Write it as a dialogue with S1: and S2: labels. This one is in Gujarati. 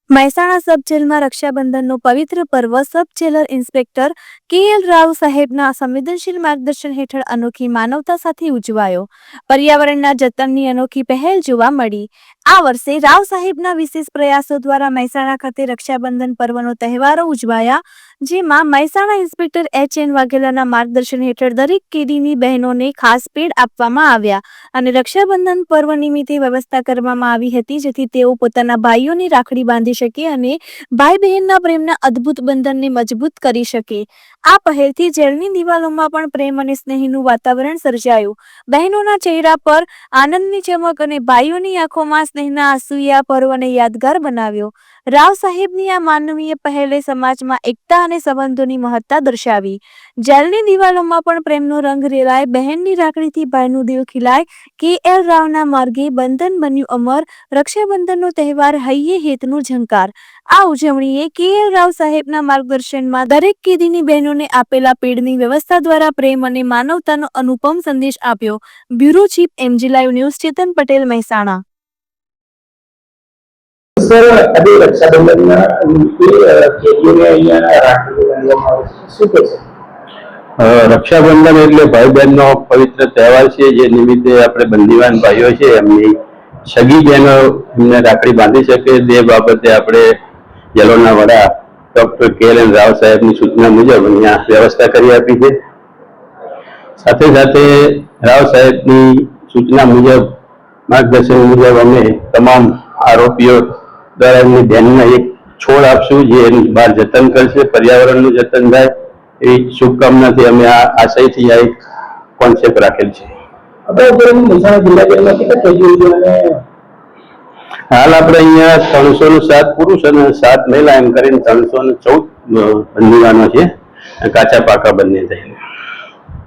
S1: મહેસાણા સબ જેલમાં રક્ષાબંધનનો પવિત્ર પર્વ સબ જેલર ઇન્સ્પેક્ટર કે.એલ. રાવ સાહેબના સંવેદનશીલ માર્ગદર્શન હેઠળ અનોખી માનવતા સાથે ઉજવાયો. પર્યાવરણના જતનની અનોખી પહેલ જોવા મળી. આ વર્ષે રાવ સાહેબના વિશેષ પ્રયાસો દ્વારા મહેસાણા ખાતે રક્ષાબંધન પર્વનો તહેવારો ઉજવાયા, જેમાં મહેસાણા ઇન્સ્પેક્ટર H.N. વાઘેલાના માર્ગદર્શન હેઠળ દરેક કેદીની બહેનોને ખાસ પેડ આપવામાં આવ્યા અને રક્ષાબંધન પર્વ નિમિત્તે વ્યવસ્થા કરવામાં આવી હતી, જેથી તેઓ પોતાના ભાઈઓની રાખડી બાંધી શકે અને ભાઈ બહેનના પ્રેમના અદ્ભુત બંધનને મજબૂત કરી શકે. આ પહેલથી જેલની દિવાલોમાં પણ પ્રેમ અને સ્નેહનું વાતાવરણ સર્જાયું. બહેનોના ચહેરા પર આનંદની ચમક અને ભાઈઓની આંખોમાં સ્નેહના આંસુએ આ પર્વને યાદગાર બનાવ્યો. રાવ સાહેબની આ માનવીય પહેલે સમાજમાં એકતા અને સંબંધોની મહત્તા દર્શાવી. જેલની દિવાલોમાં પણ પ્રેમનો રંગ રેલાય, બહેનની રાખડીથી ભાઈનું દિલ ખિલાય. કે.એલ. રાવના માર્ગે બંધન બન્યું અમર, રક્ષાબંધનનો તહેવાર હૈયે હેતનું ઝંકાર. આ ઉજવણીએ કે.એલ. રાવ સાહેબના માર્ગદર્શનમાં દરેક કેદીની બહેનોને આપેલા પેડની વ્યવસ્થા દ્વારા પ્રેમ અને માનવતાનો અનુપમ સંદેશ આપ્યો. Bureau chief MG live news, Chetan Patel, Mehsana.
S2: Sir, આજે રક્ષાબંધનના કેદીઓને અહીંયા રાખડી બાંધવામાં આવે છે, શું કહેશો?
S3: રક્ષાબંધન એટલે ભાઈ બહેનનો પવિત્ર તહેવાર છે, જે નિમિત્તે આપણે બંદીવાન ભાઈઓ છે એમની સગી બહેનો એમને રાખડી બાંધી શકે તે બાબતે આપણે જેલોના વડા ડોક્ટર કે.એલ. રાવ સાહેબની સૂચના મુજબ અહીંયા વ્યવસ્થા કરી આપી છે. સાથે સાથે રાવ સાહેબની સૂચના મુજબ, માર્ગદર્શન મુજબ અમે તમામ આરોપીઓ દ્વારા એમની બહેનને એક છોડ આપશું, જે એની બહાર જતન કરશે, પર્યાવરણનું જતન થાય એવી શુભકામનાથી અમે આ આશયથી આ એક કોન્સેપ્ટ રાખેલ છે.
S2: મહેસાણા જિલ્લા જેલમાં કેટલા કેદીઓ છે અને
S3: હાલ આપણે અહીંયા 307 પુરુષ અને 7 મહિલા એમ કરીને 314 બંદીવાનો છે, કાચા પાકા બંને થઈને.